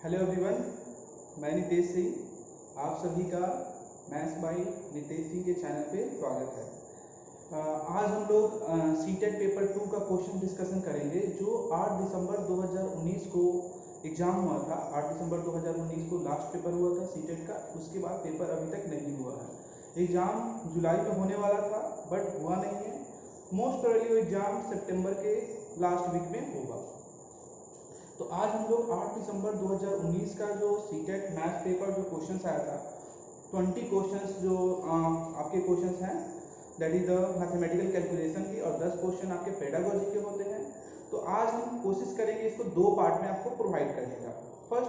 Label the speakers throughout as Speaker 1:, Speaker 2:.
Speaker 1: Hello everyone, मैं नितेश सिंह। आप सभी का मैथ्स बाय नितेश सिंह के चैनल पे स्वागत है। आज हम लोग सीटेट पेपर 2 का क्वेश्चन डिस्कशन करेंगे जो 8 दिसंबर 2019 को एग्ज़ाम हुआ था। 8 दिसंबर 2019 को लास्ट पेपर हुआ था सीटेट का। उसके बाद पेपर अभी तक नहीं हुआ है। एग्ज़ाम जुलाई में होने वाला था बट हुआ नहीं है। मोस्ट प्रोबेबली एग्ज़ाम सितंबर के लास्ट वीक में होगा। तो आज हम लोग 8 दिसंबर 2019 का जो सीटेट मैथ्स पेपर जो क्वेश्चंस आया था, 20 क्वेश्चंस जो आपके क्वेश्चंस हैं, that is the mathematical calculation की, और 10 क्वेश्चन आपके पेडागोजी के होते हैं। तो आज हम कोशिश करेंगे इसको 2 पार्ट में आपको प्रोवाइड करने का। फर्स्ट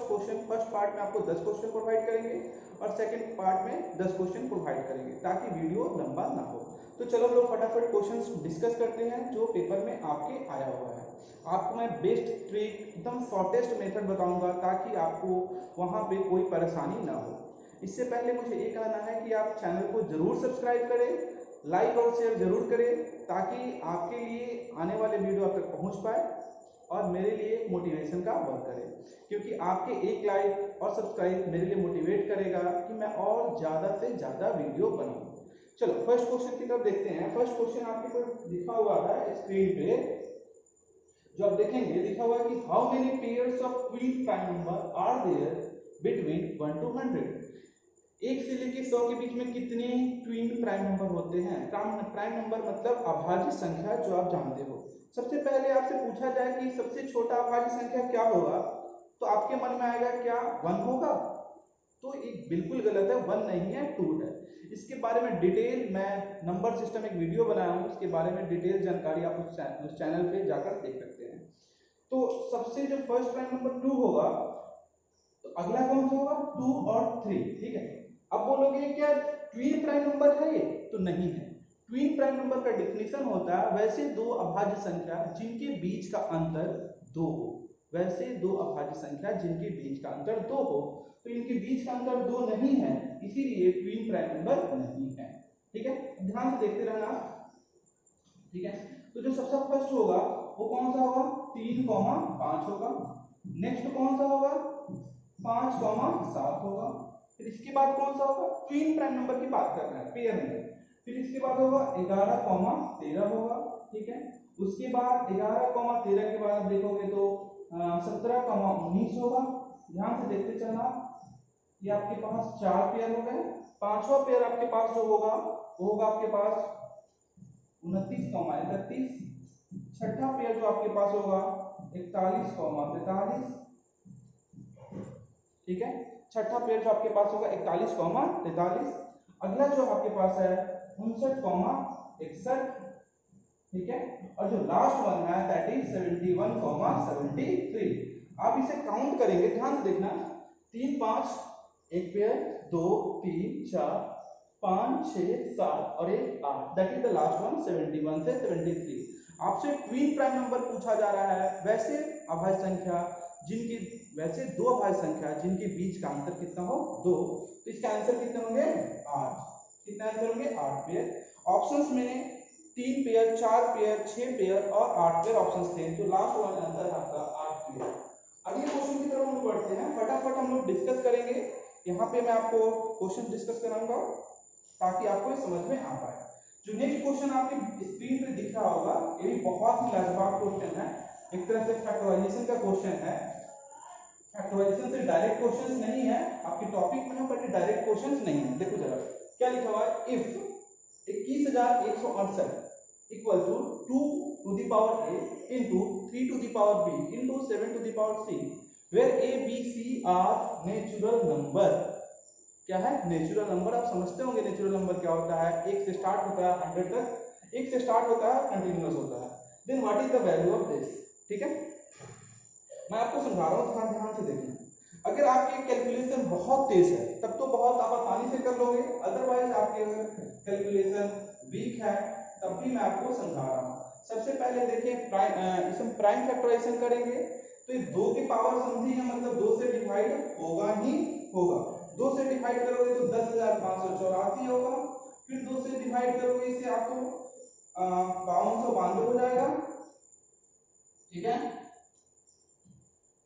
Speaker 1: पार्ट में आपको 10 क्वेश्चन प्रोवाइड करेंगे और सेकेंड पार्ट में 10 क्वेश्चन प्रोवाइड करेंगे ताकि वीडियो लंबा ना हो। तो चलो हम लोग फटाफट क्वेश्चंस डिस्कस करते हैं जो पेपर में आपके आया हुआ है। आपको मैं बेस्ट ट्रिक, एकदम शॉर्टेस्ट मेथड बताऊंगा ताकि आपको वहां पे कोई परेशानी ना हो। इससे पहले मुझे ये कहना है कि आप चैनल को जरूर सब्सक्राइब करें, लाइक और शेयर जरूर करें ताकि आपके लिए आने वाले वीडियो आप तक पहुंच पाए और मेरे लिए मोटिवेशन का वर्क करे, क्योंकि आपके एक लाइक और सब्सक्राइब मेरे लिए मोटिवेट करेगा कि मैं और ज़्यादा से ज़्यादा वीडियो बनाऊं। चलो फर्स्ट क्वेश्चन की तरफ देखते हैं। फर्स्ट क्वेश्चन आपके पास लिखा हुआ है स्क्रीन पे, जो आप देखेंगे लिखा हुआ है कि how many pairs of queen prime number are there between 1 to 100। 1 से लेके 100 के बीच में कितने ट्विन प्राइम नंबर होते हैं? प्राइम नंबर मतलब अभाज्य संख्या, जो आप जानते हो। सबसे पहले आपसे पूछा जाए कि सबसे छोटा अभाज्य संख्या क्या होगा, तो आपके मन में आएगा क्या 1 होगा? तो एक बिल्कुल गलत है, 1 नहीं है, 2 है। इसके बारे में डिटेल मैं नंबर सिस्टम एक वीडियो बनाया हूँ, उसके बारे में डिटेल जानकारी आप उस चैनल पे जाकर देख सकते हैं। तो सबसे जो फर्स्ट प्राइम नंबर 2 होगा, तो अगला कौन सा होगा? 2 और 3। ठीक है। अब बोलोगे क्या ट्विन प्राइम नंबर है ये? तो नहीं है। ट्विन प्राइम नंबर का डेफिनेशन होता है वैसे दो अभाज्य संख्या जिनके बीच का अंतर 2 हो। वैसे दो अभाज्य संख्या जिनके बीच का अंतर 2 हो। तो इनके बीच का अंतर 2 नहीं है, इसीलिए ट्विन प्राइम नंबर नहीं है। ठीक है, ध्यान से देखते रहना। ठीक है, तो जो सबसे फर्स्ट होगा वो कौन सा होगा? 3,5 होगा। नेक्स्ट कौन सा होगा? 5,7 होगा। फिर इसके बाद कौन सा होगा? ट्विन प्राइम नंबर की बात कर रहे हैं, पेयर में। फिर इसके बाद होगा 11,13 होगा। ठीक है, उसके बाद 11,13 के बाद देखोगे तो 17,19 होगा। ध्यान से देखते चलना। ये आपके पास 4 पेयर हो गए। पांचवा पेयर आपके पास जो होगा वो होगा आपके पास 29,31। छठा पेयर जो आपके पास होगा 41,43। ठीक है, छठा पेयर जो आपके पास होगा 41,43। अगला जो आपके पास है 59,61। ठीक है, और जो लास्ट वन है दैट इज 71,73। आप इसे काउंट करेंगे, ध्यान से देखना। 3 5 एक पेयर, 2 3 4 5 6 7 और 1 8, that is the last one 71 से 73। आपसे ट्विन प्राइम नंबर पूछा जा रहा है, वैसे अभाज्य संख्या जिनकी वैसे दो अभाज्य संख्या जिनके बीच का अंतर कितना हो? 2। तो इसका आंसर कितने होंगे? 8। कितने आंसर होंगे? 8 पेयर। ऑप्शंस में 3 पेयर, 4 पेयर, 6 पेयर और 8 पेयर ऑप्शंस थे, तो लास्ट वाला आंसर है आपका 8 पेयर। अगले क्वेश्चन की तरफ हम बढ़ते हैं, फटाफट हम लोग डिस्कस करेंगे। यहाँ पे मैं आपको क्वेश्चन डिस्कस कराऊंगा ताकि आपको समझ में आ पाए। जो नेक्स्ट क्वेश्चन आपके स्क्रीन पे दिख रहा होगा, ये भी बहुत ही लाजवाब क्वेश्चन है। एक तरह से फैक्टराइजेशन का क्वेश्चन है। फैक्टराइजेशन से डायरेक्ट क्वेश्चंस नहीं है, आपके टॉपिक में है बट डायरेक्ट क्वेश्चंस नहीं है। देखो जरा क्या लिखा हुआ है। If 21,168 equal to 2 to the power a into 3 to the power b into 7 to the power c, where a b c are natural number. क्या है? Natural number. आप समझते होंगे नेचुरल नंबर क्या होता है। 1 से स्टार्ट होता है 100 तक, 1 से स्टार्ट होता है कंटिन्यूअस होता है। Then what is the value of this? ठीक है, मैं आपको समझा रहा हूँ, ध्यान से देखना। अगर आपकी कैलकुलेशन बहुत तेज है तब तो बहुत आप आसानी से कर लोगे, अदरवाइज आपके कैलकुलेशन वीक है तब भी मैं आपको समझा रहा हूँ। सबसे पहले देखिए इसमें प्राइम फैक्टराइजेशन करेंगे तो ये 2 की पावर समथिंग है, मतलब 2 से डिवाइड होगा ही होगा। 2 से डिवाइड करोगे तो 10,584 होगा। फिर 2 से डिवाइड करोगे इसे आपको 5292 हो जाएगा। ठीक है,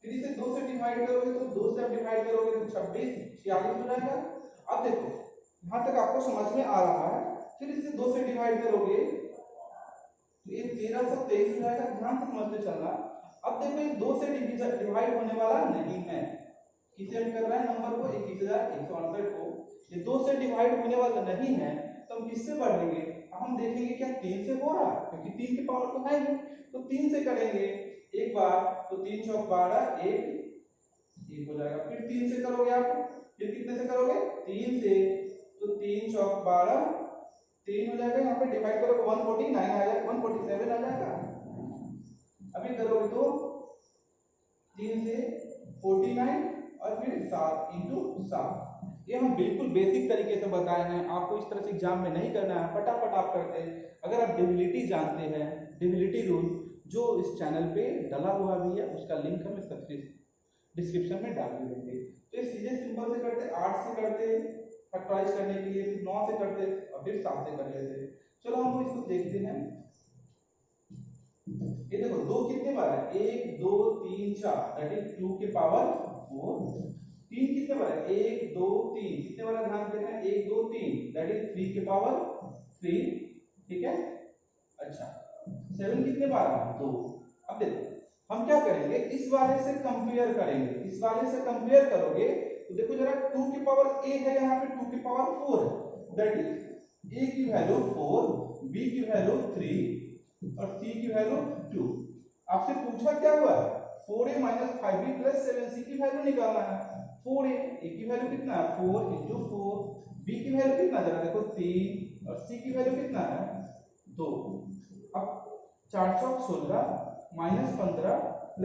Speaker 1: फिर इसे 2 से डिवाइड करोगे तो 2 से डिवाइड करोगे तो 26 46 हो जाएगा। अब देखो यहाँ तक आपको समझ में आ रहा है। फिर इसे 2 से डिवाइड करोगे तो ये 1323 हो जाएगा। ध्यान से समझते चलना। अब देखो ये 2 से डिवाइड होने वाला नहीं है। किसे हम कर रहे हैं नंबर को 21168 को। ये 2 से डिवाइड होने वाला नहीं है तो हम किससे बढ़ेंगे? अब हम देखेंगे क्या 3 से हो रहा है, क्योंकि 3 की पावर तो है ही, तो 3 से करेंगे एक बार तो 3 चौक 12 1 हो जाएगा। फिर 3 से करोगे आप, फिर कितने से करोगे? 3 से, तो 3 चौक 12 3 हो जाएगा। यहाँ पे डिवाइड करोगे 149 आ जाएगा, 147 आ जाएगा। अभी करोगे तो 3 से 49 और फिर 7 इंटू 7। ये हम बिल्कुल बेसिक तरीके से बताए हैं, आपको इस तरह से एग्जाम में नहीं करना है, फटाफट आप करते हैं। अगर आप डिविलिटी जानते हैं, डिविलिटी रूल जो इस चैनल पे डला हुआ भी है, उसका लिंक हम डिस्क्रिप्शन में डाल देंगे। तो ये सीधे सिंपल से करते, 8 से करते फैक्टराइज करने के लिए, फिर 9 से करते और फिर 7 से कर लेते। चलो हम इसको देखते हैं। ये देखो 2 कितने बार है? 1 2 3 4 दैट इज 2 के पावर 4। 3 कितने बार है? 1 2 3 कितने बार? ध्यान देना, 1 2 3 दैट इज 3 के पावर 3। ठीक है। अच्छा 7 कितने बार है? 2। अब देखो हम क्या करेंगे, इस वाले से कंपेयर करेंगे। इस वाले से कंपेयर करोगे तो देखो जरा 2 की पावर a है, यहाँ पे 2 की पावर 4 है, दैट इज a की वैल्यू 4, b की वैल्यू 3 और c की वैल्यू 2। आपसे पूछा क्या हुआ है? 4a - 5b + 7c की वैल्यू निकालना है। 4a की वैल्यू कितना है? 4 × 4। b की वैल्यू कितना जरा देखो 3 और c की वैल्यू कितना है? 2। अब 4 चौक 16 -15 +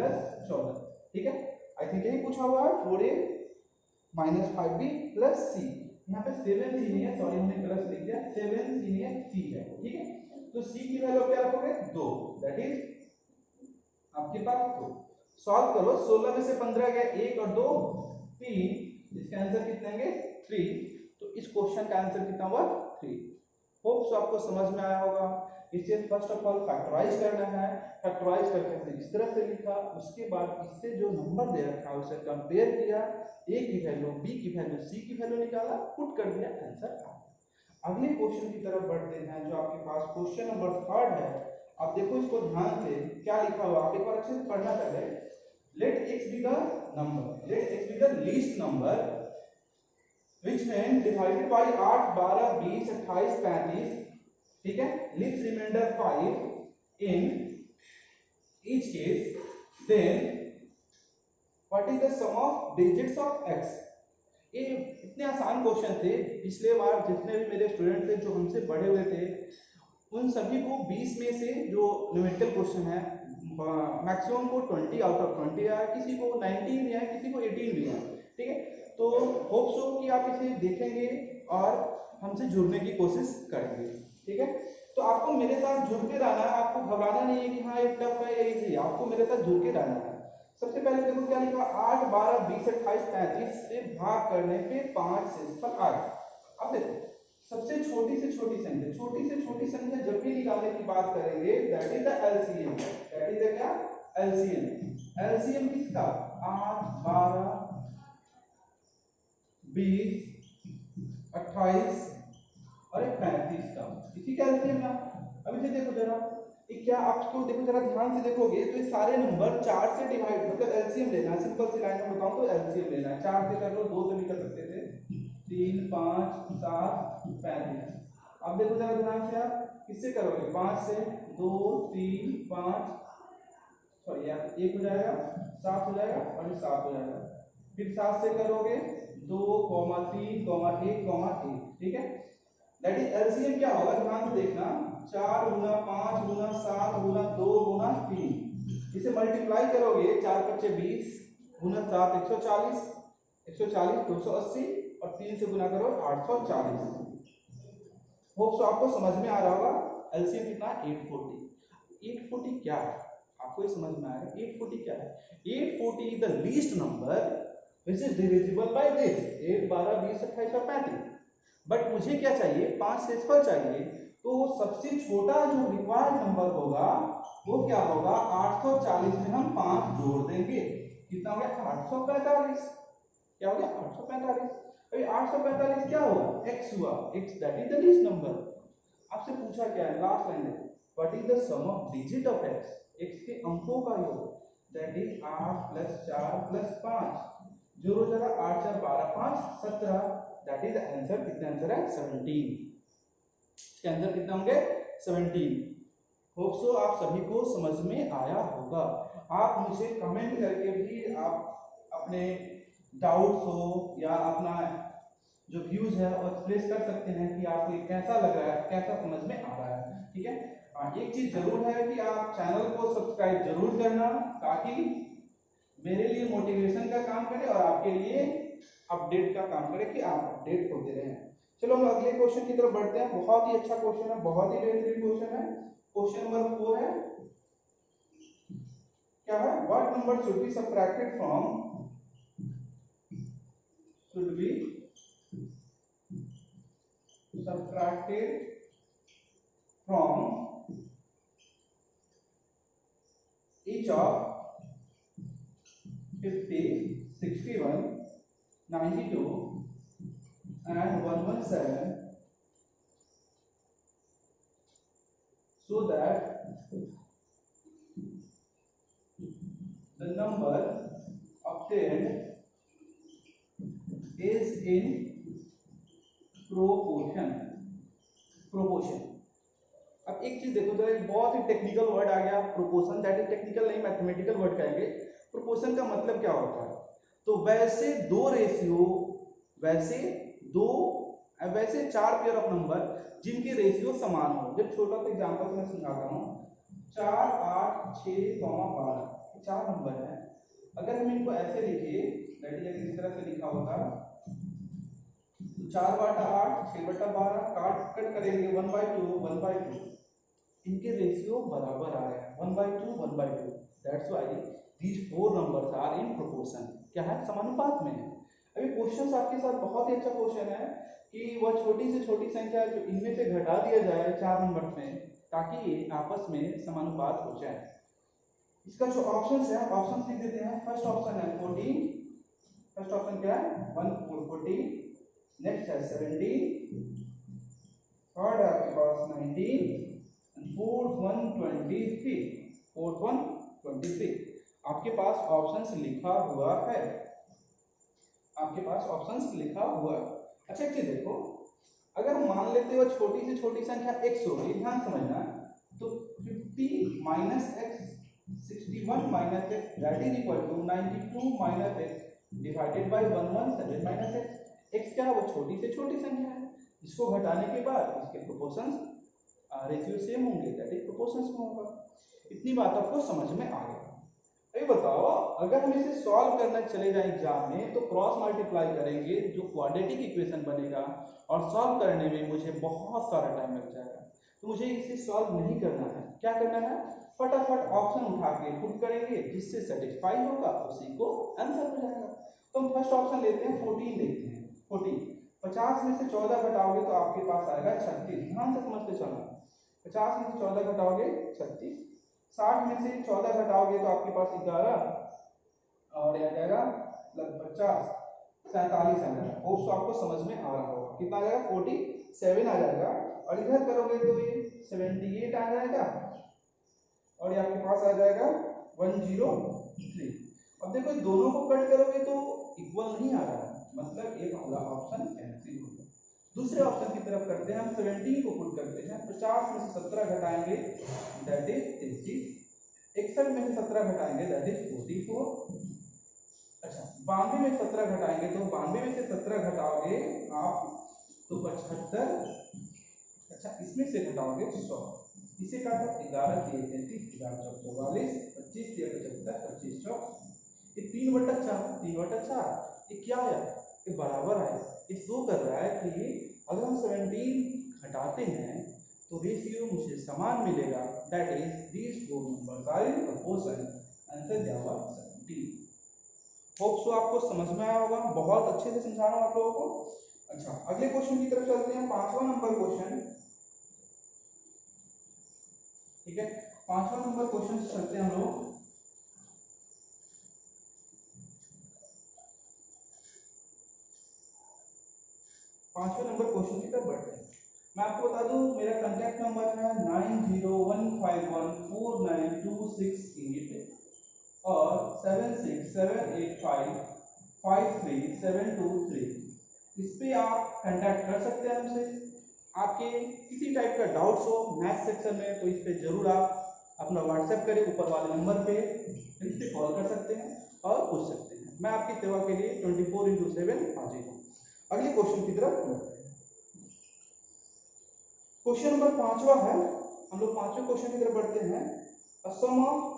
Speaker 1: 14। ठीक है, आई थिंक यही पूछा हुआ है। 4a - 5b + c। यहाँ पे 7c नहीं है, सॉरी हमने गलत लिख दिया, 7c नहीं है, c है। ठीक है, तो c की वैल्यू क्या रखोगे? 2, दैट इज आपके पास 2। सॉल्व करो, 16 में से 15 गया, 1 और 2 3, इसका आंसर कितने होंगे? 3। तो इस क्वेश्चन का आंसर कितना हुआ? 3। होप सो आपको समझ में आया होगा। इसे फर्स्ट ऑफ ऑल फैक्टराइज करना है, फैक्टराइज करके हमने इस तरह से लिखा, उसके बाद इससे जो नंबर दे रखा है उसे कंपेयर किया, a की वैल्यू, b की वैल्यू, c की वैल्यू निकाला, पुट कर दिया, आंसर आ गया। अगले क्वेश्चन की तरफ बढ़ते हैं जो आपके पास क्वेश्चन नंबर 3 है। आप देखो इसको ध्यान से, क्या लिखा हुआ आप एक बार अच्छे से पढ़ना पहले। Let x be the number, let x be the least number which when divided by 8 12 20 28 35, ठीक है, leaves remainder 5 in each case, then what is the sum of digits of x? ये इतने आसान क्वेश्चन थे, पिछले बार जितने भी मेरे स्टूडेंट थे जो हमसे पढ़े हुए थे उन सभी को 20 में से जो न्यूमेरिकल क्वेश्चन है मैक्सिमम को 20 आउट ऑफ 20 आया, किसी को 19 भी आया, किसी को 18 भी आया। ठीक है, तो होप सो कि आप इसे देखेंगे और हमसे जुड़ने की कोशिश करेंगे। ठीक है, तो आपको मेरे साथ जुड़ के रहना है, आपको घबराना नहीं है कि हाँ ये टफ है या इजी है, आपको मेरे साथ जुड़ के रहना है। सबसे पहले देखो क्या लिखा, 8 12 20 28 35 से भाग करने पे 5 शेषफल 8। अब देखो सबसे छोटी से छोटी संख्या, छोटी से छोटी संख्या जब भी निकालने की बात करेंगे that is the LCM. That is the क्या? एलसीएम। एलसीएम किसका? 8 12 20 28 और 35 का, इसी का एलसीएम ना। अब इसे देखो जरा, ये क्या आपको देखो जरा ध्यान से देखोगे तो ये सारे नंबर 4 से डिवाइड, मतलब एलसीएम लेना है। सिंपल सी लाइन में बताऊं तो एलसीएम लेना है। 4 से कर लो, 2 से भी कर सकते थे, 3 5 7 35। अब देखो जरा ध्यान से, आप किससे करोगे? 5 से 2 3 5, सॉरी यार 1 हो जाएगा, 7 हो जाएगा और ये 7 हो जाएगा। फिर 7 से करोगे 2 3 1 1। ठीक है, दैट इज एलसीएम क्या होगा? ध्यान से देखना, 4 गुना 5 गुना 7 गुना 2 गुना 3। इसे मल्टीप्लाई करोगे, 4 5 20 गुना 7 140, 140 280 और 3 से गुना करो 840। होप सो आपको समझ में आ रहा होगा। एलसीएम कितना? 840। 840 क्या है आपको ये समझ में आएगा। 840 क्या है? 840 is the least number which is divisible by this 8 12 20 28 और 35। बट मुझे क्या चाहिए? 5 शेषफल चाहिए। तो सबसे छोटा जो रिक्वायर्ड नंबर होगा वो क्या होगा? 840 में हम 5 जोड़ देंगे। कितना हो गया 845। क्या हो गया 845। अभी 845 क्या हुआ x हुआ, x that is the least number. आपसे पूछा क्या है लास्ट लाइन में, what is the sum of digit of x, x के अंकों का योग दैट इज 8 + 4 + 5। जोड़ो जरा 8 4 12 5 17, दैट इज आंसर। कितना आंसर है 17। इसका आंसर कितना होंगे 17। होप सो आप सभी को समझ में आया होगा। आप मुझे कमेंट करके भी आप अपने डाउट्स हो या अपना जो व्यूज है वो एक्सप्रेस कर सकते हैं कि आपको ये कैसा लग रहा है, कैसा समझ में आ रहा है। ठीक है, एक चीज जरूर है कि आप चैनल को सब्सक्राइब जरूर करना, ताकि मेरे लिए मोटिवेशन का काम करे और आपके लिए अपडेट का काम करे कि आप अपडेट होते रहें। चलो हम अगले क्वेश्चन की तरफ बढ़ते हैं। बहुत ही अच्छा क्वेश्चन है, बहुत ही बेहतरीन क्वेश्चन है। क्वेश्चन नंबर 4 है, क्या है, what number should be subtracted from, should be subtracted from each of 50, 61, 92 and 117 so that the number obtained is in proportion। अब एक चीज देखो जरा, एक बहुत ही टेक्निकल वर्ड आ गया प्रोपोर्शन, दैट इज टेक्निकल नहीं मैथमेटिकल वर्ड कहेंगे। प्रोपोर्शन का मतलब क्या होता है, तो वैसे दो रेशियो, वैसे चार पेयर ऑफ नंबर जिनके रेशियो समान हो। जब छोटा सा एग्जांपल मैं समझाता हूँ, 4 8 6 12 चार नंबर है। अगर हम इनको ऐसे लिखे, दैट इज इस तरह से लिखा होता, तो 4/8 6/12 कट करेंगे 1/2 1/2, इनके रेशियो बराबर आ रहे हैं 1/2 1/2। That's why these four numbers are in proportion. क्या है, समानुपात में है। अभी क्वेश्चन आपके साथ बहुत ही अच्छा क्वेश्चन है कि वह छोटी से छोटी संख्या है जो इनमें से घटा दिया जाए चार नंबर में, ताकि ये आपस में समानुपात हो जाए। इसका जो ऑप्शंस है, ऑप्शंस लिख देते हैं। फर्स्ट ऑप्शन है 14, फर्स्ट ऑप्शन क्या है 14, नेक्स्ट है 17, थर्ड है आपके पास 19, फोर्थ वन 23। आपके पास ऑप्शंस लिखा हुआ है, आपके पास ऑप्शंस लिखा हुआ है। अच्छा एक चीज देखो, अगर मान लेते हो छोटी से छोटी संख्या x होगी, ध्यान समझना, तो 50 minus x 61 minus x that is equal to 92 minus x divided by 117 minus x। x क्या है, वो छोटी से छोटी संख्या है, इसको घटाने के बाद इसके प्रोपोर्शंस रेशियो सेम होंगे, दैट इज प्रोपोर्शंस में होगा। इतनी बात आपको समझ में आ गया। अभी बताओ, अगर हम इसे सॉल्व करना चले जाए एग्जाम में, तो क्रॉस मल्टीप्लाई करेंगे जो क्वाड्रेटिक इक्वेशन बनेगा, और सॉल्व करने में मुझे बहुत सारा टाइम लग जाएगा। तो मुझे इसे सॉल्व नहीं करना है। क्या करना है, फटाफट ऑप्शन उठा के पुट करेंगे, जिससे सेटिस्फाई होगा उसी को आंसर हो जाएगा। तो हम फर्स्ट ऑप्शन लेते हैं, 14 लेते हैं। 14 50 में से 14 घटाओगे तो आपके पास आएगा 36। ध्यान से समझते चलना, 50 में से 14 घटाओगे 36, 60 में से 14 घटाओगे तो आपके पास 11, और आ जाएगा लगभग 50 47 आ जाएगा। होप्स आपको समझ में आ रहा होगा। कितना आ जाएगा 47 आ जाएगा, और इधर करोगे तो ये 78 आ जाएगा, और ये आपके पास आ जाएगा 103। अब देखो दोनों को कट करोगे तो इक्वल नहीं आ रहा है, मतलब एक वाला ऑप्शन कैंसिल हो गया। दूसरे ऑप्शन की तरफ करते हैं, हम 17 को पुट करते हैं। 50 में से 17 घटाएंगे दैट इज 33, 61 में से 17 घटाएंगे दैट इज 44। अच्छा 92 में 17 घटाएंगे, तो 92 में से 17 घटाओगे आप तो 75। अच्छा इसमें से घटाओगे 100, इसे काटो 11 3 33, 11 4 44, 25 3 75, 25 4, ये 3/4, ये क्या आया, ये बराबर आया। ये शो कर रहा है कि अगर हम 17 घटाते हैं तो रेशियो मुझे समान मिलेगा, that is these four numbers are in proportion. Answer दिया हुआ 17। होप सो आपको समझ में आया होगा, बहुत अच्छे से समझा रहा हूं आप लोगों को। अच्छा अगले क्वेश्चन की तरफ चलते हैं, 5वां नंबर क्वेश्चन। ठीक है, 5वां नंबर क्वेश्चन से चलते हैं हम लोग। मैं आपको बता दूं मेरा कांटेक्ट नंबर है 9015149268 और 7678553723। इस पे आप कांटेक्ट कर सकते हैं हमसे। आपके किसी टाइप का डाउट्स हो मैथ सेक्शन में तो इस पे जरूर आप अपना व्हाट्सएप करें, ऊपर वाले नंबर पे इस पे कॉल कर सकते हैं और पूछ सकते हैं। मैं आपकी सेवा के लिए 24/7 हाजिर हूँ। अगले क्वेश्चन की तरफ बढ़ते हैं। क्वेश्चन नंबर 5वां है। हम लोग 5वें क्वेश्चन की तरफ बढ़ते हैं। A sum of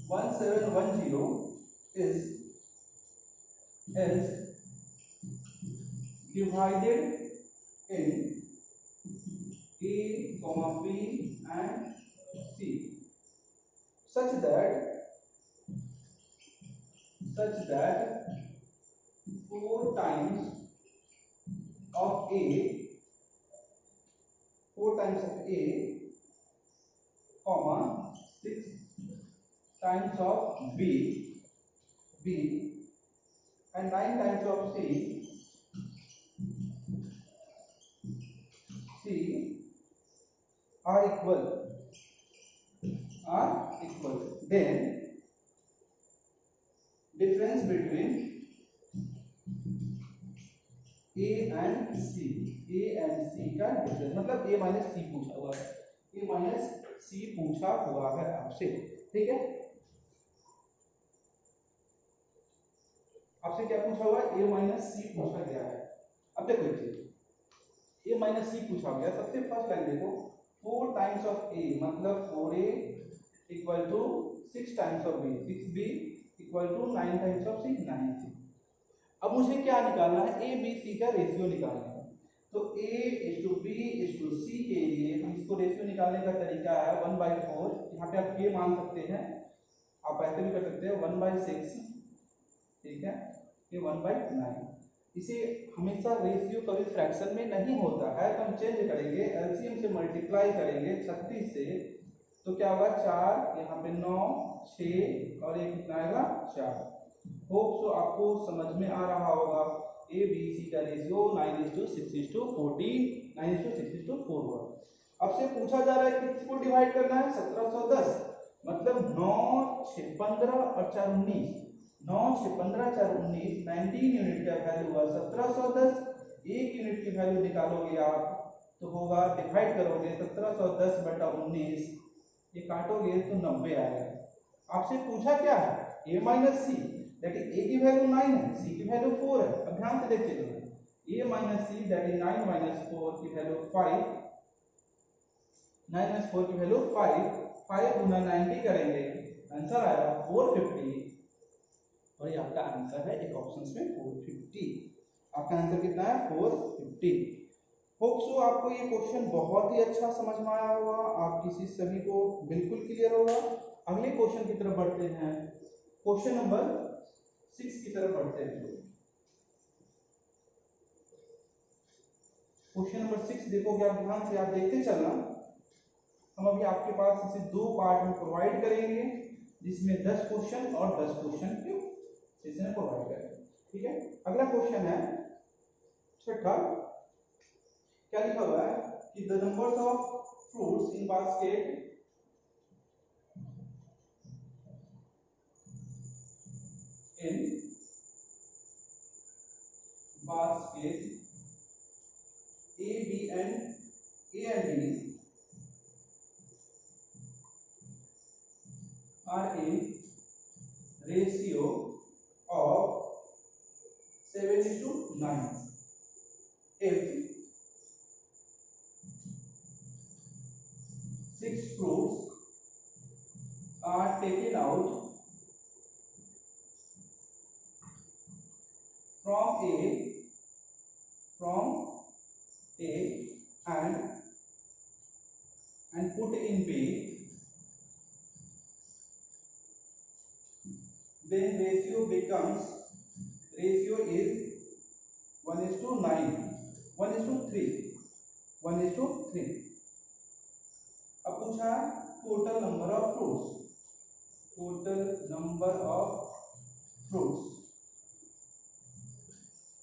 Speaker 1: 1710 is divided in A, B and C such that 4 times of A, 4 times of A, comma 6 times of B and 9 times of C are equal. Then difference between A and C का difference मतलब A minus C पूछा हुआ है। A minus C पूछा हुआ है आपसे, ठीक है। आपसे क्या पूछा हुआ है? A माइनस C पूछा गया है। अब देखो एक चीज, A माइनस C पूछा गया। सबसे फर्स्ट लाइन देखो, 4 टाइम्स ऑफ A मतलब 4A equal to 6 times of B, 6B equal to 9 times of C, 9C। अब मुझे क्या निकालना है? A B C का रेशियो निकालना है। तो A:B:C के लिए हम इसको रेशियो निकालने का तरीका है 1/4। यहाँ पे आप K मान सकते हैं, आप ऐसे भी कर सकते हैं 1/6, ठीक है, ये 1/9। इसे हमेशा रेशियो कभी फ्रैक्शन में नहीं होता है, तो हम चेंज करेंगे, एलसीएम से मल्टीप्लाई करेंगे 36 से, तो क्या होगा 4, यहाँ पे 9, 6 और एक कितना आएगा 4। होप सो आपको समझ में आ रहा होगा। ए बी सी का रेशियो 9:6:14, 9:6:4 हुआ। अब से पूछा जा रहा है किसको डिवाइड करना है? 1710 मतलब 9, 6, 15 और 4, 19। 9, 6, 15, 4, 19, 19 यूनिट का वैल्यू हुआ 1710। 1 यूनिट की वैल्यू निकालोगे आप तो होगा, डिवाइड करोगे 1710/19, ये काटोगे तो 90 आएगा। आपसे पूछा क्या है? A minus C, that is A की वैल्यू 9 है, C की वैल्यू 4 है। अब ध्यान से देखिए, A minus C that is 9 minus 4 की वैल्यू 5, 9 माइनस 4 की वैल्यू 5, 5 गुना 90 करेंगे, आंसर आएगा 450। और ये आपका आंसर है, एक ऑप्शन में 450। आपका आंसर कितना है? 450। होप सो आपको ये क्वेश्चन बहुत ही अच्छा समझ में आया होगा, आप किसी सभी को बिल्कुल क्लियर होगा। अगले क्वेश्चन की तरफ बढ़ते हैं। क्वेश्चन नंबर 6 की तरफ बढ़ते हैं। क्वेश्चन नंबर 6 देखोगे आप ध्यान से, आप देखते चलना। हम अभी आपके पास इसे 2 पार्ट में प्रोवाइड करेंगे, जिसमें 10 क्वेश्चन और 10 क्वेश्चन के सेशन प्रोवाइड करेंगे, ठीक है। अगला क्वेश्चन है 6, क्या लिखा हुआ है कि the numbers of fruits in basket A, B and D are in ratio of 7:9. If 6 fruits are taken out from A and put in B, then ratio is 1:9, 1:3। अब पूछा टोटल नंबर ऑफ फ्रूट्स,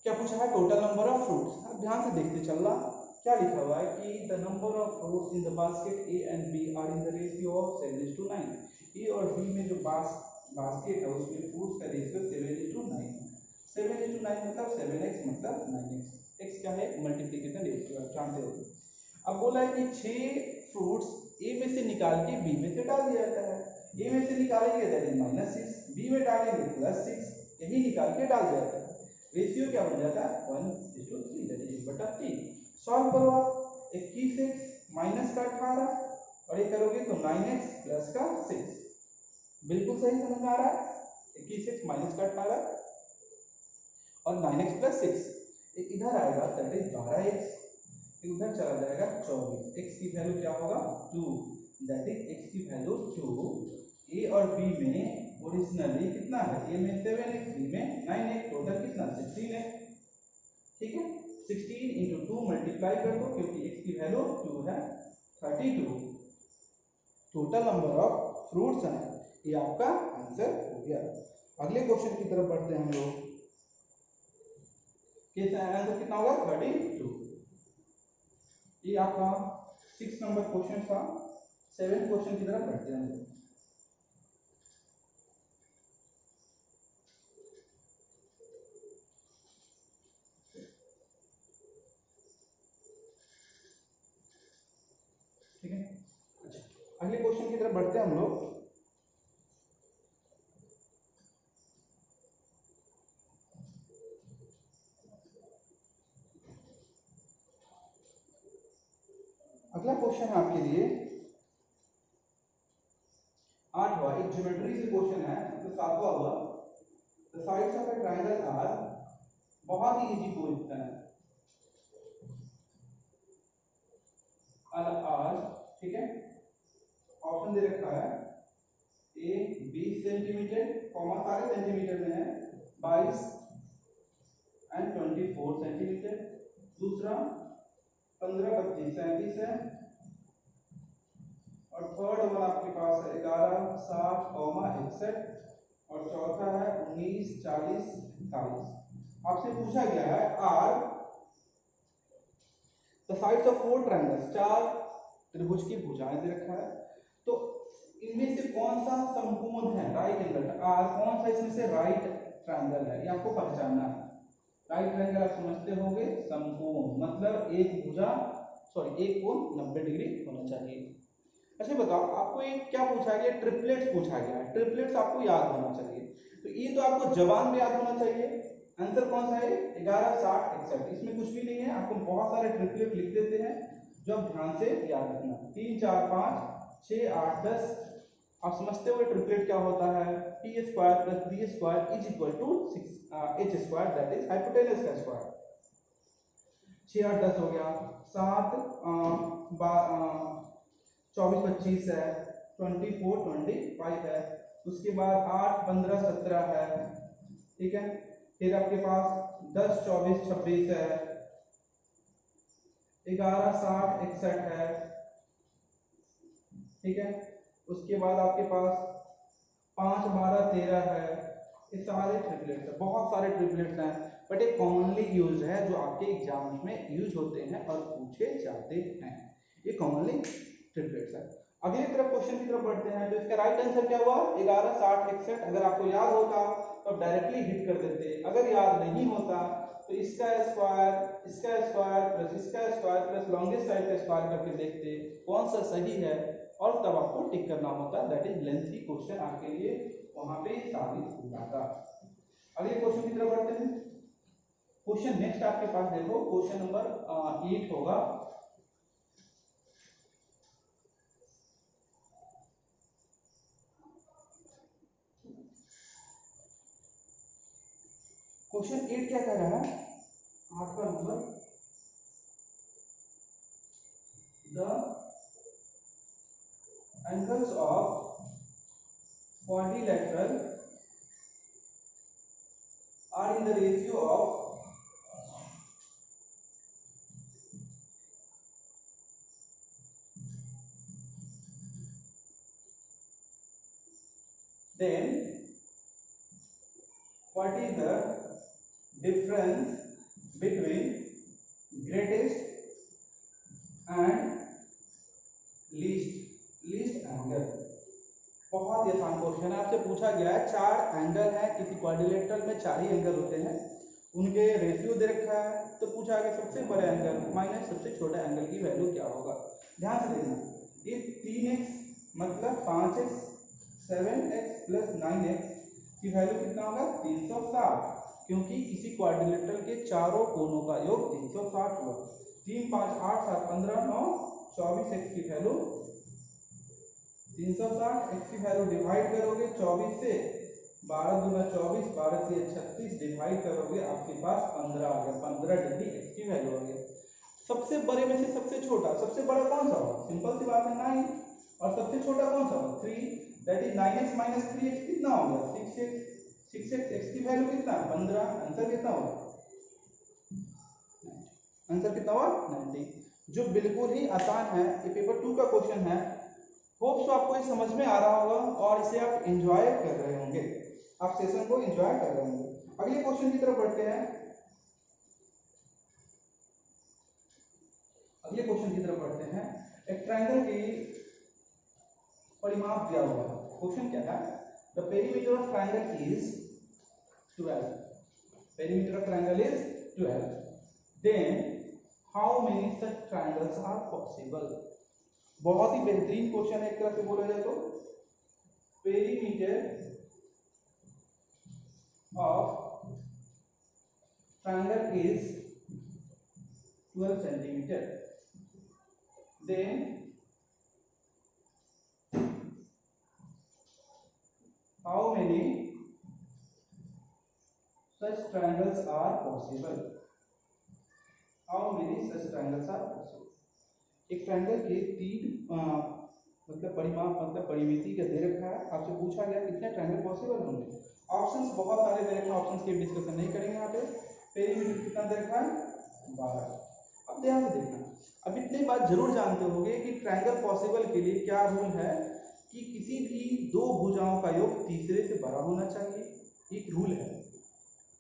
Speaker 1: क्या पूछा है? Total number of fruits. अब ध्यान से देखते चलना क्या लिखा हुआ है कि the number of fruits in the basket A and B are in the ratio of 7:9। A और बी में जो बास्केट है उसमें फ्रूट्स का रेशियो 7:9 है। 7:9 मतलब 7x मतलब 9x। x क्या है? मल्टीप्लिकेशन रेशियो, आप जानते हो। अब बोला है कि 6 फ्रूट्स ए में से निकाल के बी में से डाल दिया जाता है। ए में से निकालेंगे दैट इज -6, बी में डालेंगे +6, यही निकाल के डाल दिया जाता है। रेशियो क्या बन जाता है? 1:3, दैट इज 1/3। सॉल्व करो आप। 21x माइनस का 18 और ये करोगे तो 9x प्लस का 6। बिल्कुल सही समझ में आ रहा है? 21x माइनस का 18 और 9x प्लस 6, इधर आएगा दैट इज 12x, उधर चला जाएगा 24। x की वैल्यू क्या होगा? 2, दैट इज x की वैल्यू 2। a और b में ओरिजिनली कितना है? a में 7x, b में 9x, टोटल कितना? 16x। ठीक है, 16 into 2 मल्टीप्लाई कर दो क्योंकि x की वैल्यू 2 है, 32 टोटल नंबर ऑफ फ्रूट्स हैं। ये आपका आंसर हो गया। अगले क्वेश्चन की तरफ बढ़ते हैं हम लोग। आंसर कितना होगा? 32। ये आपका 6 नंबर क्वेश्चन था। 7 क्वेश्चन की तरफ बढ़ते हैं हम लोग। ठीक है, अच्छा अगले क्वेश्चन की तरफ बढ़ते हैं हम लोग। अगला क्वेश्चन है आपके लिए 8वां, एक ज्योमेट्री से क्वेश्चन है, तो 7वां हुआ। The sides of a triangle are, बहुत ही इजी क्वेश्चन है। आर, ठीक है, ऑप्शन दे रखा है ए 20 सेंटीमीटर, कॉमा सारे सेंटीमीटर में है, 22 एंड 24 सेंटीमीटर। दूसरा 15, 25, 37 है। और थर्ड वन आपके पास है 11, 60, 61। और चौथा है 19, 40, 41। आपसे पूछा गया है are the sides of 4 triangles, 4 त्रिभुज की भुजाएं दे रखा है। तो इनमें से कौन सा समकोण है? राइट एंगल आर, कौन सा इसमें से राइट ट्रायंगल है? ये आपको पहचानना है। राइट ट्रायंगल आप समझते होंगे, समकोण मतलब एक भुजा, सॉरी एक कोण 90 डिग्री होना चाहिए। अच्छा बताओ, आपको एक क्या पूछा गया? ट्रिपलेट्स पूछा गया है। ट्रिपलेट्स आपको याद होना चाहिए, तो ये तो आपको जबान में याद होना चाहिए। आंसर कौन सा है? 11, 60, 61। इसमें कुछ भी नहीं है, आपको बहुत सारे ट्रिपलेट लिख देते हैं जो आप ध्यान से याद रखना। 3, 4, 5, 6, 8, 10। आप समझते हो ट्रिपलेट क्या होता है? p square plus b square is equal to 6h square, that is hypotenuse का स्क्वायर। 6, 8, 10 हो गया। 7, 24, 25 है। 24, 25 है। उसके बाद 8, 15, 17 है। ठीक है, फिर आपके पास 10, 24, 26 है। 11, 60, 61 है। ठीक है, उसके बाद आपके पास 5, 12, 13 है। ये सारे ट्रिपलेट्स है, बहुत सारे ट्रिपलेट्स हैं, बट ये कॉमनली यूज है जो आपके एग्जाम में यूज होते हैं और पूछे जाते हैं। ये कॉमनली ट्रिपलेट्स है। अगली तरफ क्वेश्चन की तरफ बढ़ते हैं। तो इसका राइट आंसर क्या हुआ? 11, 60, 61। अगर आपको याद होता तो आप डायरेक्टली हिट कर देते। अगर याद नहीं होता तो इसका स्क्वायर प्लस इसका स्क्वायर प्लस लॉन्गेस्ट साइड का स्क्वायर करके देखते कौन सा सही है, और तब आपको टिक करना होता। दैट इज लेंथी क्वेश्चन आपके लिए वहां पे साबित हो जाता। अगले क्वेश्चन की तरफ बढ़ते हैं। क्वेश्चन नेक्स्ट आपके पास देखो, क्वेश्चन नंबर 8 होगा। क्वेश्चन 8 क्या कह रहा है? 8वां number, the angles of quadrilateral are in the ratio of then what is the difference question है, आपसे पूछा गया है चार एंगल है, किसी क्वाड्रिलेटरल में चार ही एंगल होते हैं, उनके रेशियो दे रखा है, तो पूछा गया सबसे बड़ा एंगल माइनस सबसे छोटा एंगल की वैल्यू क्या होगा। ध्यान से देखना, ये 3x मतलब 5x 7x प्लस 9x की वैल्यू कितना होगा 360, क्योंकि इसी क्वाड्रिलेटरल के चारों कोनों का योग 360 हुआ। 3 5 8 7 15 9 24 x की वैल्यू 360, x की वैल्यू डिवाइड करोगे 24 से, 12 दूना 24, 12 से 36 डिवाइड करोगे आपके पास 15 आ गया, 15 डिग्री x की वैल्यू आ गई। सबसे बड़े में से सबसे छोटा, सबसे बड़ा कौन सा होगा, सिंपल सी बात है 9, और सबसे छोटा कौन सा होगा 3, that is 9x minus 3x कितना हो गया 6x, 6x x की वैल्यू कितना 15, आंसर कितना होगा, आंसर कितना हुआ 90, जो बिल्कुल ही आसान है। ये पेपर 2 का क्वेश्चन है, होप सो आपको ये समझ में आ रहा होगा और इसे आप एंजॉय कर रहे होंगे, आप सेशन को एंजॉय कर रहे होंगे। अगले क्वेश्चन की तरफ बढ़ते हैं, अगले क्वेश्चन की तरफ बढ़ते हैं। एक ट्रायंगल की परिमाप दिया हुआ है, क्वेश्चन क्या है, the perimeter of triangle is 12, perimeter of triangle is 12, then how many such triangles are possible. बहुत ही बेहतरीन क्वेश्चन है, एक तरह से बोला जाए तो perimeter of triangle is 12 centimetre, then how many such triangles are possible, how many such triangles are possible। एक ट्रायंगल के तीन मतलब परिमाप मतलब परिमिति का दे रखा है, आपसे पूछा गया कितने ट्रायंगल पॉसिबल होंगे। ऑप्शंस बहुत सारे दे रखे हैं, ऑप्शंस की डिस्कशन नहीं करेंगे यहाँ पे। पेरीमीटर कितना दे रखा है 12। अब ध्यान से देखना, अब इतनी बात जरूर जानते होंगे कि ट्रायंगल पॉसिबल के लिए क्या रूल है कि किसी भी दो भुजाओं का योग तीसरे से बड़ा होना चाहिए, एक रूल है।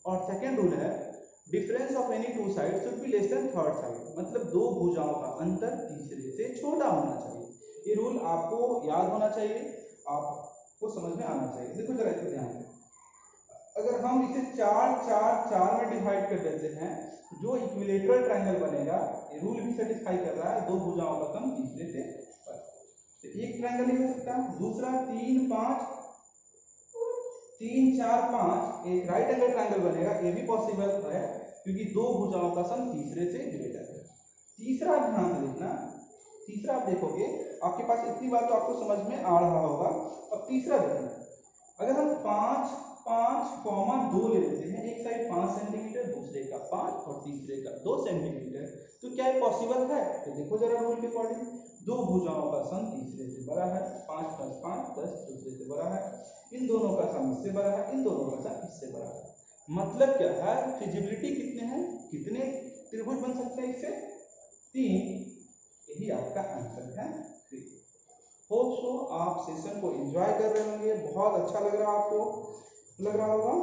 Speaker 1: और सेकंड रूल है difference of any two side should be less than third side, मतलब दो भुजाओं का अंतर तीसरे से छोटा होना चाहिए। ये रूल आपको याद होना चाहिए, आपको समझ में आना चाहिए। देखो जरा इसको ध्यान से, अगर हम इसे 4 4 4 में डिवाइड कर देते हैं, जो इक्विलेटरल ट्रायंगल बनेगा, ये रूल भी सेटिस्फाई कर रहा है, दो भुजाओं का सम तीसरे से तो एक ट्रायंगल ही हो सकता है। दूसरा 3 5 3 4 5 एक राइट एंगल ट्रायंगल बनेगा, ये भी पॉसिबल है क्योंकि दो भुजाओं का सम तीसरे से ग्रेटर है। तीसरा ध्यान से देखना, तीसरा आप देखोगे आपके पास इतनी बात तो आपको समझ में आ रहा होगा। अब तीसरा देखना, अगर हम 5 5 2 ले लेते हैं, एक साइड 5 सेंटीमीटर दूसरे का 5 और तीसरे का 2 सेंटीमीटर, तो क्या ये पॉसिबल है? तो देखो जरा रूल के अकॉर्डिंग, दो भुजाओं का सम तीसरे से बड़ा है, 5 + 5 10 दूसरे से बड़ा है, इन दोनों का सम इससे बड़ा है, इन दोनों का सम इससे बड़ा है। मतलब क्या है, फिजिबिलिटी कितने हैं, कितने त्रिभुज बन सकते हैं इससे 3, यही आपका आंसर है 3। होप सो आप सेशन को एंजॉय कर रहे होंगे, बहुत अच्छा लग रहा होगा।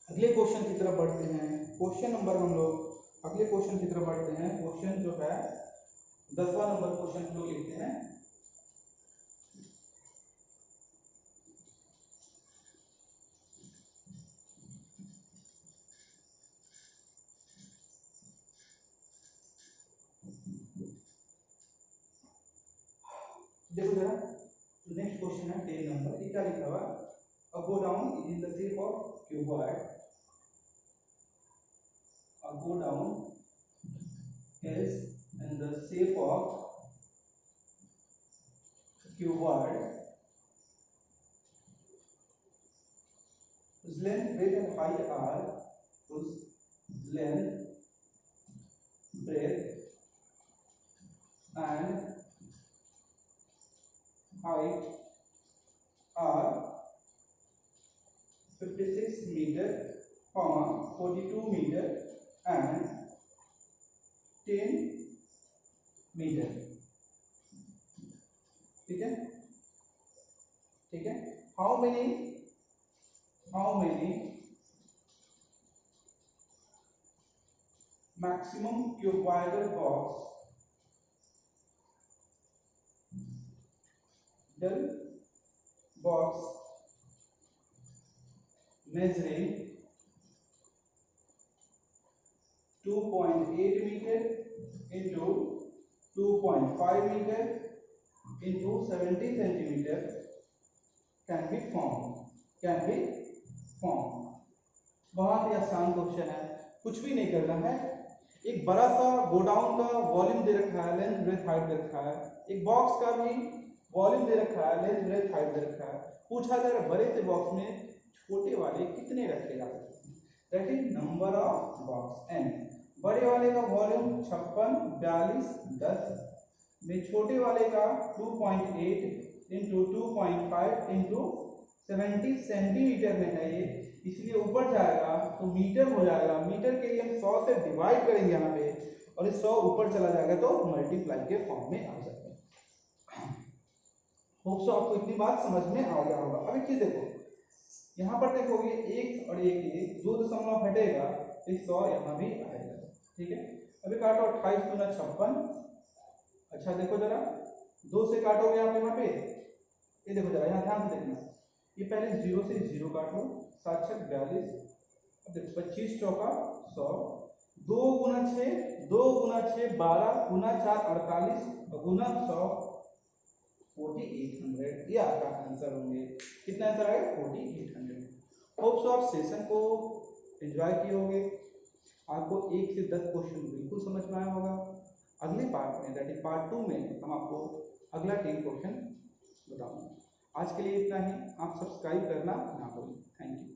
Speaker 1: अगले क्वेश्चन की तरफ बढ़ते हैं, क्वेश्चन नंबर हम लोग अगले क्वेश्चन की तरफ बढ़ते हैं। क्वेश्चन जो है 10वां नंबर क्वेश्चन हम लोग लिखते हैं। देखो जरा, नेक्स्ट क्वेश्चन है 10 नंबर, ये क्या लिखा हुआ, a go down is in the shape of cuboid, a go down is in the shape of cuboid, whose length, breadth and height are, whose length, breadth and height are 56 meter, 42 meter and 10 meter। ठीक है, ठीक है। How many maximum cuboidal box measuring 2.8 meter into 2.5 meter into 70 centimeter can be formed। बहुत ही आसान question है, कुछ भी नहीं करना है। एक बड़ा सा गोडाउन का वॉल्यूम दे रखा है, लेंथ ब्रेथ हाइट दे रखा है। एक बॉक्स का भी वॉल्यूम दे रखा है, लेंथ ब्रेथ हाइट दे रखा है। पूछा जा रहा है बड़े से बॉक्स में छोटे वाले कितने रखे जा सकते हैं, that is number of box N. बड़े वाले का वॉल्यूम 56, 42, 10 में छोटे वाले का 2.8 इंटू 2.5 इंटू 70 सेंटीमीटर में है ये, इसलिए ऊपर जाएगा तो मीटर हो जाएगा। मीटर के लिए हम 100 से डिवाइड करेंगे यहाँ पे, और इस 100 ऊपर चला जाएगा तो मल्टीप्लाई के फॉर्म में आ जाएगा। होप सो आपको इतनी बात समझ में आ गया होगा। अब एक चीज देखो, यहाँ पर देखोगे एक और एक 2 दशमलव हटेगा तो 100 यहाँ भी आएगा, ठीक है। अभी काटो 28 दूना 56। अच्छा देखो जरा, 2 से काटोगे आप यहाँ पे, ये देखो जरा यहाँ ध्यान से देखना, ये पहले 0 से 0 काटो, 7 6 42, अब देखो 25 चौका 100, 2 गुना 6 12 गुना 4 48 गुना 100 4800, ये आपका आंसर होंगे। कितना आंसर आएगा 4800। होप सो आप सेशन को एंजॉय किए होंगे, आपको 1 से 10 क्वेश्चन बिल्कुल समझ में आया होगा। अगले पार्ट में दैट इज पार्ट 2 में हम आपको अगला 10 क्वेश्चन बताऊंगा। आज के लिए इतना ही, आप सब्सक्राइब करना ना भूलें। Thank you.